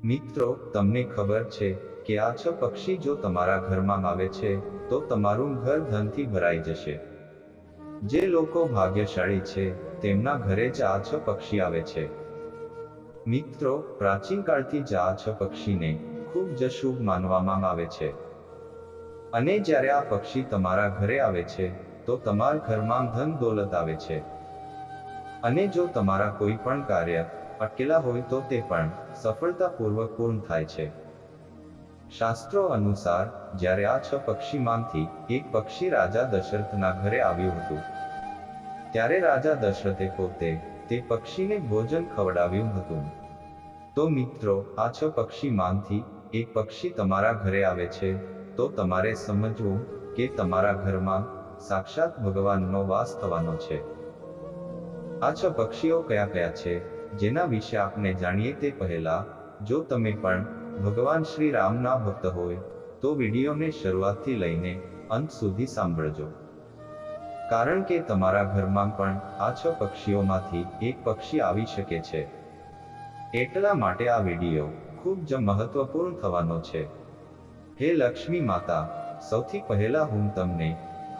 મિત્રો, તમને ખબર છે કે આ 6 પક્ષી જો તમારા ઘરમાં આવે છે તો તમારું ઘર ધનથી ભરાઈ જશે. જે લોકો ભાગ્યશાળી છે તેમના ઘરે જ આ 6 પક્ષી આવે છે. મિત્રો, પ્રાચીન કાળથી જ આ 6 પક્ષીને ખૂબ જ શુભ માનવામાં આવે છે. અને જ્યારે આ પક્ષી તમારા ઘરે આવે છે તો તમારા ઘરમાં ધન દોલત આવે છે. અને જો તમારા કોઈ પણ કાર્ય અટકેલા હોય તો તે પણ સફળતાપૂર્વક પૂર્ણ થાય છે. શાસ્ત્રો અનુસાર જ્યારે આ 6 પક્ષીમાંથી એક પક્ષી રાજા દશરથના ઘરે આવ્યું હતું, ત્યારે રાજા દશરથે પોતે તે પક્ષીને ભોજન ખવડાવ્યું હતું. તો મિત્રો, આ 6 પક્ષીમાંથી એક પક્ષી તમારા ઘરે આવે છે તો તમારે સમજવું કે તમારા ઘરમાં સાક્ષાત ભગવાનનો વાસ થવાનો છે. આ 6 પક્ષીઓ કયા કયા છે જેના વિશે આપણે જાણીએ તે પહેલા, જો તમે પણ ભગવાન શ્રી રામના ભક્ત હોય તો વિડીયોને શરૂઆતથી લઈને અંત સુધી સાંભળજો. કારણ કે તમારા ઘરમાં પણ આ 6 પક્ષીઓમાંથી એક પક્ષી આવી શકે છે. એટલા માટે આ વિડીયો ખૂબ જ મહત્વપૂર્ણ થવાનો છે. હે લક્ષ્મી માતા, સૌથી પહેલા હું તમને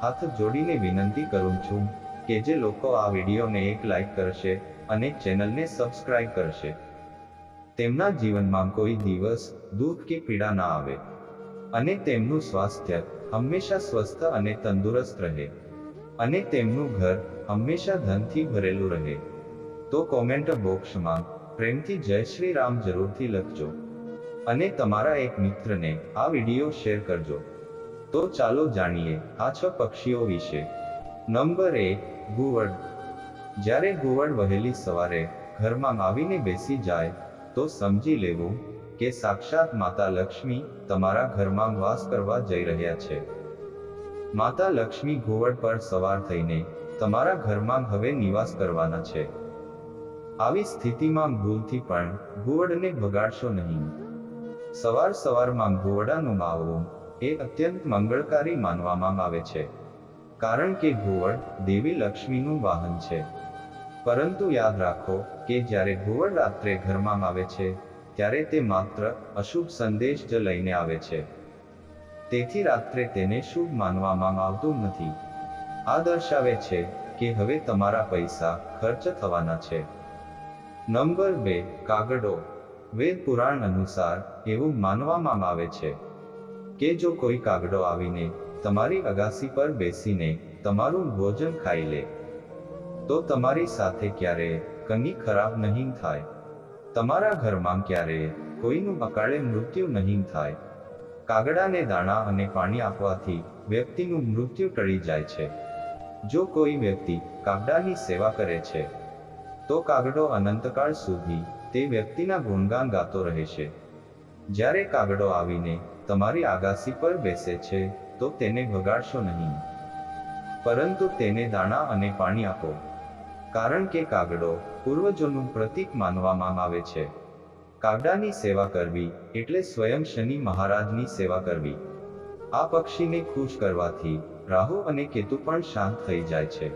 હાથ જોડીને વિનંતી કરું છું કે જે લોકો આ વિડીયોને એક લાઈક કરશે અને ચેનલને સબસ્ક્રાઇબ કરશે, તેમના જીવનમાં કોઈ દિવસ દુઃખ કે પીડા ના આવે અને તેમનું સ્વાસ્થ્ય હંમેશા સ્વસ્થ અને તંદુરસ્ત રહે અને તેમનું ઘર હંમેશા ધનથી ભરેલું રહે. તો કોમેન્ટ બોક્સમાં પ્રેમથી જય શ્રી રામ જરૂરથી લખજો અને તમારા એક મિત્રને આ વિડીયો શેર કરજો. તો ચાલો જાણીએ આ 6 પક્ષીઓ વિશે. નંબર 1, ઘુવડ. જ્યારે ઘુવડ વહેલી સવારે ઘરમાં આવીને બેસી જાય તો સમજી લેવું કે સાક્ષાત માતા લક્ષ્મી તમારા ઘરમાં વાસ કરવા જઈ રહ્યા છે. માતા લક્ષ્મી ઘુવડ પર સવાર થઈને તમારા ઘરમાં હવે નિવાસ કરવાના છે. આવી સ્થિતિમાં ભૂલથી પણ ઘુવડને ભગાડશો નહીં. સવારમાં ઘુવડાનું આવવું એ અત્યંત મંગળકારી માનવામાં આવે છે, કારણ કે ઘુવડ દેવી લક્ષ્મીનું વાહન છે. પરંતુ યાદ રાખો કે જ્યારે ઘુવડ રાત્રે ઘરમાં આવે છે ત્યારે તે માત્ર અશુભ સંદેશ જ લઈને આવે છે. તેથી રાત્રે તેને શુભ માનવામાં આવતું નથી. આ દર્શાવે છે કે હવે તમારા પૈસા ખર્ચ થવાના છે. નંબર 2, કાગડો. વેદ પુરાણ અનુસાર એવું માનવામાં આવે છે કે જો કોઈ કાગડો આવીને તમારી અગાસી પર બેસીને તમારું ભોજન ખાઈ લે તો તમારી સાથે ક્યારેય કંઈ ખરાબ નહીં થાય. તમારા ઘરમાં ક્યારેય કોઈનું અકાળે મૃત્યુ નહીં થાય. કાગડાને દાણા અને પાણી આપવાથી વ્યક્તિનું મૃત્યુ ટળી જાય છે. જો કોઈ વ્યક્તિ કાગડાની સેવા કરે છે તો કાગડો અનંતકાળ સુધી તે વ્યક્તિના ગુણગાન ગાતો રહેશે. જ્યારે કાગડો આવીને તમારી આગાસી પર બેસે છે તો તેને ભગાડશો નહીં, પરંતુ તેને દાણા અને પાણી આપો, કારણ કે કાગડો પૂર્વજોનું પ્રતીક માનવામાં આવે છે. કાગડાની સેવા કરવી એટલે સ્વયં શનિ મહારાજની સેવા કરવી. આ પક્ષીને ખુશ કરવાથી રાહુ અને કેતુ પણ શાંત થઈ જાય છે.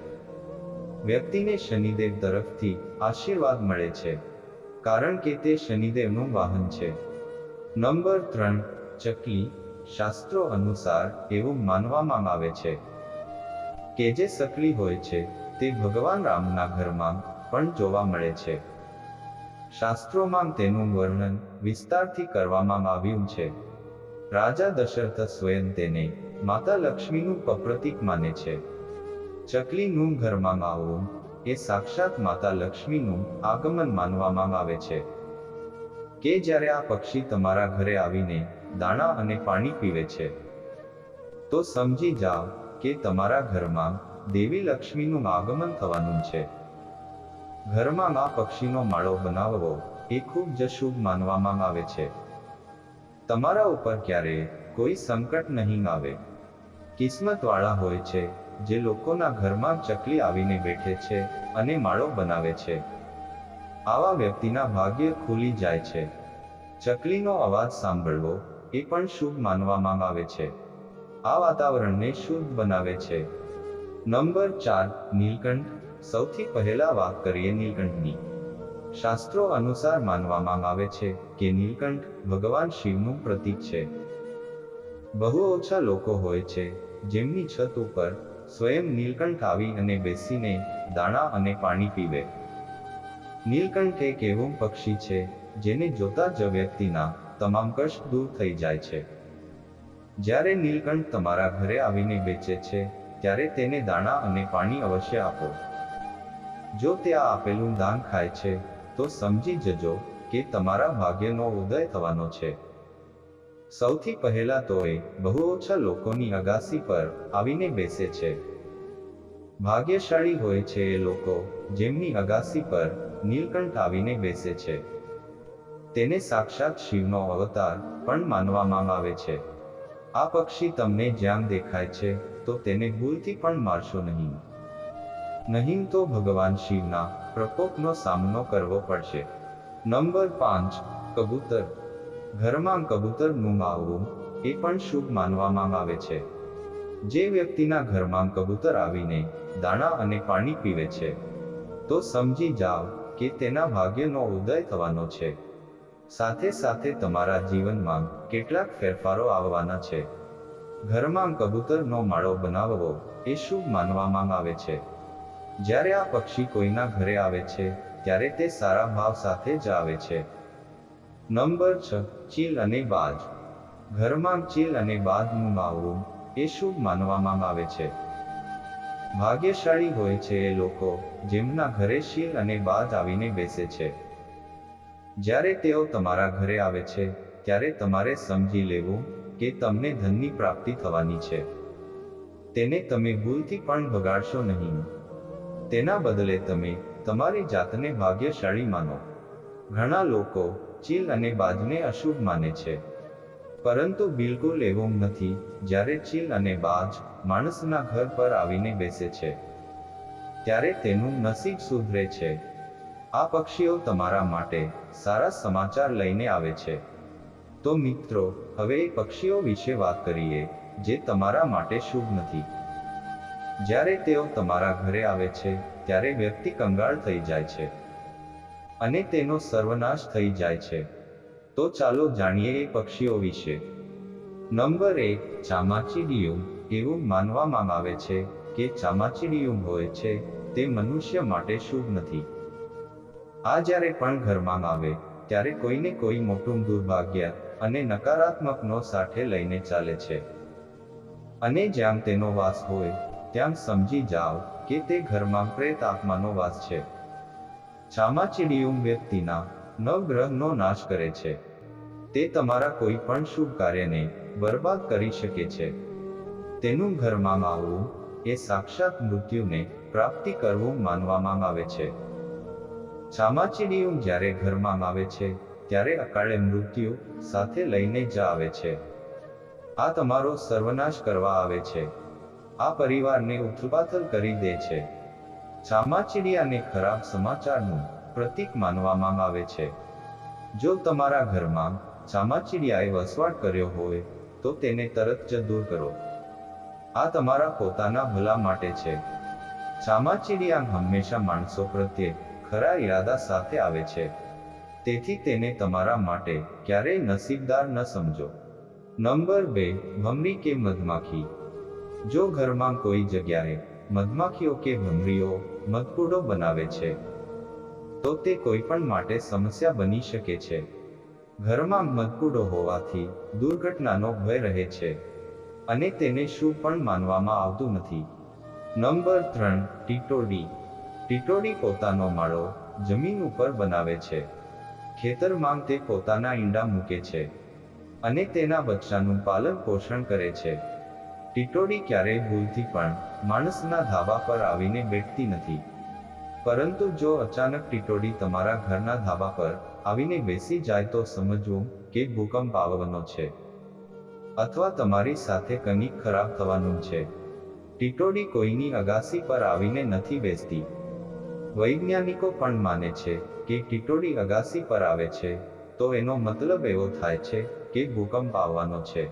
વ્યક્તિને શનિદેવ તરફથી આશીર્વાદ મળે છે, કારણ કે તે શનિદેવનું વાહન છે. નંબર 3, ચકલી. શાસ્ત્રો અનુસાર એવું માનવામાં આવે છે કે જે ચકલી હોય છે તે ભગવાન રામના ઘરમાં પણ જોવા મળે છે. શાસ્ત્રોમાં તેનું વર્ણન વિસ્તારથી કરવામાં આવ્યું છે. રાજા દશરથ સ્વયં તેને માતા લક્ષ્મીનું પ્રતીક માને છે. ચકલીનું ઘરમાં આવવું એ સાક્ષાત માતા લક્ષ્મીનું આગમન માનવામાં આવે છે. કે જ્યારે આ પક્ષી તમારા ઘરે આવીને દાણા અને પાણી પીવે છે તો સમજી જાઓ કે તમારા ઘરમાં દેવી લક્ષ્મીનું આગમન થવાનું છે. ઘરમાં આ પક્ષીનો માળો બનાવવો એ ખૂબ જ શુભ માનવામાં આવે છે. તમારા ઉપર ક્યારેય કોઈ સંકટ નહીં આવે. કિસ્મતવાળા હોય છે જે લોકોના ઘરમાં ચકલી આવીને બેઠે છે અને માળો બનાવે છે. આવા વ્યક્તિના ભાગ્ય ખુલી જાય છે. ચકલીનો અવાજ સાંભળવો એ પણ શુભ માનવામાં આવે છે. આ વાતાવરણને શુદ્ધ બનાવે છે. નંબર 4, નીલકંઠ. સૌથી પહેલા વાત કરીએ નીલકંઠની. શાસ્ત્રો અનુસાર માનવામાં આવે છે કે નીલકંઠ ભગવાન શિવનું પ્રતીક છે. બહુ ઓછા લોકો હોય છે જેમની છત ઉપર સ્વયં નીલકંઠ આવી અને બેસીને દાણા અને પાણી પીવે. નીલકંઠ એક એવું પક્ષી છે જેને જોતા જ વ્યક્તિના તમામ કષ્ટ દૂર થઈ જાય છે. જ્યારે નીલકંઠ તમારા ઘરે આવીને બેસે છે ત્યારે તેને દાણા અને પાણી અવશ્ય આપો. જો તે આ આપેલું દાન ખાય છે તો સમજી જજો કે તમારા ભાગ્યનો ઉદય થવાનો છે. સૌથી પહેલા તો એ બહુ ઓછા લોકોની અગાસી પર આવીને બેસે છે. ભાગ્યશાળી હોય છે એ લોકો જેમની અગાસી પર નીલકંઠ આવીને બેસે છે. તેને સાક્ષાત શિવનો અવતાર પણ માનવામાં આવે છે. આ પક્ષી તમને જ્યાં દેખાય છે તો તેને ભૂલથી પણ મારશો નહીં. નહીં તો ભગવાન શિવના પ્રકોપનો સામનો કરવો પડશે. નંબર 5. કબૂતર. ઘરમાં કબૂતરનું આવવું એ પણ શુભ માનવામાં આવે છે. જે વ્યક્તિના ઘરમાં કબૂતર આવીને દાણા અને પાણી પીવે છે તો સમજી જાઓ કે તેના ભાગ્યનો ઉદય થવાનો છે. સાથે સાથે તમારા જીવનમાં કેટલાક ફેરફારો આવવાના છે. ઘરમાં કબૂતરનો માળો બનાવવો એ શુભ માનવામાં આવે છે. જ્યારે આ પક્ષી કોઈના ઘરે આવે છે ત્યારે તે સારા ભાવ સાથે જ આવે છે. નંબર 6. ચીલ અને બાજ. ઘરમાં ચીલ અને બાજનું આવવું એ શુભ માનવામાં આવે છે. ભાગ્યશાળી હોય છે એ લોકો જેમના ઘરે ચીલ અને બાજ આવીને બેસે છે. જ્યારે તેઓ તમારા ઘરે આવે છે ત્યારે તમારે સમજી લેવું કે તમને ધનની પ્રાપ્તિ થવાની છે. તેને તમે ભૂલથી પણ બગાડશો નહીં. તેના બદલે તમે તમારી જાતને ભાગ્યશાળી માનો. ઘણા લોકો ચીલ અને બાજને અશુભ માને છે, પરંતુ બિલકુલ એવું નથી. જ્યારે ચીલ અને બાજ માણસના ઘર પર આવીને બેસે છે ત્યારે તેનું નસીબ સુધરે છે. આ પક્ષીઓ તમારા માટે સારા સમાચાર લઈને આવે છે. તો મિત્રો, હવે એ પક્ષીઓ વિશે વાત કરીએ જે તમારા માટે શુભ નથી. જ્યારે તેઓ તમારા ઘરે આવે છે ત્યારે વ્યક્તિ કંગાળ થઈ જાય છે અને તેનો સર્વનાશ થઈ જાય છે. તો ચાલો જાણીએ એ પક્ષીઓ વિશે. નંબર 1. ચામાચીડિયું. એવું માનવામાં આવે છે કે ચામાચીડિયું હોય છે તે મનુષ્ય માટે શુભ નથી. આ જ્યારે પણ ઘરમાં આવે ત્યારે કોઈને કોઈ મોટું દુર્ભાગ્ય અને નકારાત્મકનો સાથે લઈને ચાલે છે. અને જ્યાં તેનો વાસ હોય ત્યાં સમજી જાઓ કે તે ઘરમાં પ્રેત આત્માનો વાસ છે. ચામાચીડિયું વ્યક્તિના નવગ્રહનો નાશ કરે છે. તે તમારા કોઈ પણ શુભ કાર્યને બરબાદ કરી શકે છે. તેનું ઘરમાં આવવું એ સાક્ષાત મૃત્યુને પ્રાપ્તિ કરવું માનવામાં આવે છે. ચામાચીડિયું જ્યારે ઘરમાં આવે છે ત્યારે અકાળે મૃત્યુ સાથે લઈને જ આવે છે. આ તમારો સર્વનાશ કરવા આવે છે. આ પરિવારને ઉથલપાથલ કરી દે છે. ચામાચીડિયાને ખરાબ સમાચારનું પ્રતીક માનવામાં આવે છે. જો તમારા ઘરમાં ચામાચીડિયાએ વસવાટ કર્યો હોય તો તેને તરત જ દૂર કરો. આ તમારા પોતાના ભલા માટે છે. ચામાચીડિયા હંમેશા માણસો પ્રત્યે ખરા ઈરાદા સાથે આવે છે, તેથી તેને તમારા માટે ક્યારેય નસીબદાર ન સમજો. નંબર 2. ભમરી કે મધમાખી. જો ઘરમાં કોઈ જગ્યાએ મધમાખીઓ કે ભમરીઓ મધપૂડો બનાવે છે તો તે કોઈ પણ માટે સમસ્યા બની શકે છે. ઘરમાં મધપૂડો હોવાથી દુર્ઘટનાનો ભય રહે છે અને તેને શુભ પણ માનવામાં આવતું નથી. નંબર 3. ટીટોડી. ટીટોડી પોતાનો માળો જમીન ઉપર બનાવે છે. ખેતરમાં તે પોતાના ઈંડા મૂકે છે અને તેના બચ્ચાનું પાલન પોષણ કરે છે. ટીટોડી ક્યારેય ભૂલથી પણ માણસના ધાબા પર આવીને બેઠતી નથી. પરંતુ જો અચાનક ટીટોડી તમારા ઘરના ધાબા પર આવીને બેસી જાય તો સમજવું કે ભૂકંપ આવવાનો છે અથવા તમારી સાથે કંઈક ખરાબ થવાનું છે. ટીટોડી કોઈની અગાસી પર આવીને નથી બેસતી. વૈજ્ઞાનિકો પણ માને છે કે ટીટોડી અગાસી પર આવે છે તો એનો મતલબ એવો થાય છે કે ભૂકંપ આવવાનો છે.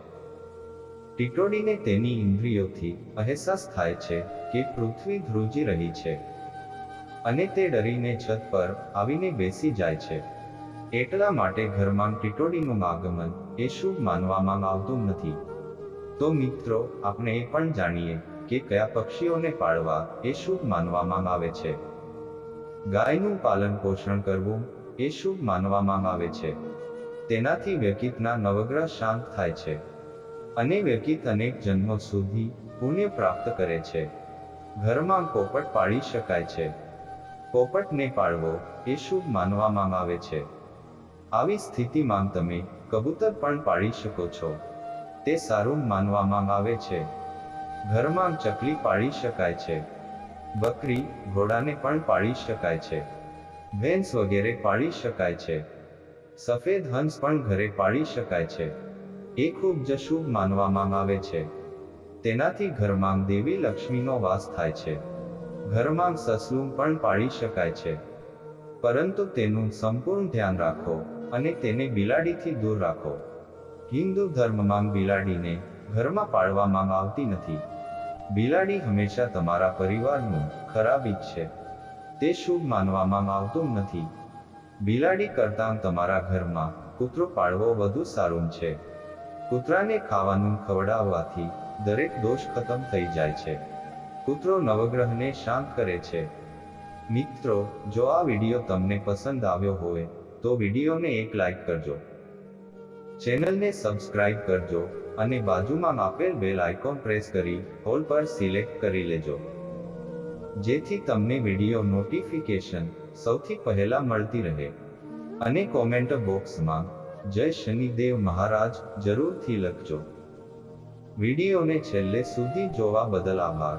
ટીટોડીને તેની ઇન્દ્રિયોથી અહેસાસ થાય છે કે પૃથ્વી ધ્રુજી રહી છે અને તે ડરીને છત પર આવીને બેસી જાય છે. એટલા માટે ઘરમાં ટીટોડીનું આગમન એ શુભ માનવામાં આવતું નથી. તો મિત્રો, આપણે એ પણ જાણીએ કે કયા પક્ષીઓને પાળવા એ શુભ માનવામાં આવે છે. ગાયનું પાલન પોષણ કરવું એ શુભ માનવામાં આવે છે. તેનાથી વ્યક્તિના નવગ્રહ શાંત થાય છે અને વ્યક્તિ અનેક જન્મો સુધી પુણ્ય પ્રાપ્ત કરે છે. ઘરમાં પોપટ પાળી શકાય છે. પોપટને પાળવો એ શુભ માનવામાં આવે છે. આવી સ્થિતિમાં તમે કબૂતર પણ પાળી શકો છો. તે સારું માનવામાં આવે છે. ઘરમાં ચકલી પાળી શકાય છે. બકરી, ઘોડાને પણ પાળી શકાય છે. ભેંસ વગેરે પાળી શકાય છે. સફેદ હંસ પણ ઘરે પાળી શકાય છે. એ ખૂબ જ શુભ માનવામાં આવે છે. તેનાથી ઘરમાં દેવી લક્ષ્મીનો વાસ થાય છે. ઘરમાં સસલું પણ પાળી શકાય છે, પરંતુ તેનું સંપૂર્ણ ધ્યાન રાખો અને તેને બિલાડીથી દૂર રાખો. હિન્દુ ધર્મમાં બિલાડીને ઘરમાં પાળવામાં આવતી નથી. બિલાડી હંમેશા તમારા પરિવારનું ખરાબ ઈચ્છે. તે શુભ માનવામાં આવતું નથી. બિલાડી કરતાં તમારા ઘરમાં કૂતરો પાળવો વધુ સારું છે. કૂતરાને ખાવાનું ખવડાવવાથી દરેક દોષ ખતમ થઈ જાય છે. કૂતરો નવગ્રહને શાંત કરે છે. મિત્રો, જો આ વિડીયો તમને પસંદ આવ્યો હોય તો વિડીયોને એક લાઈક કરજો, ચેનલને સબસ્ક્રાઇબ કરજો અને બાજુમાં આપેલ બેલ આઇકોન પ્રેસ કરી ઓલ પર સિલેક્ટ કરી લેજો, જેથી તમને વિડીયો નોટિફિકેશન સૌથી પહેલા મળતી રહે. અને કોમેન્ટ બોક્સમાં જય શનિદેવ મહારાજ જરૂરથી લખજો. વિડીયોને છેલ્લે સુધી જોવા બદલ આભાર.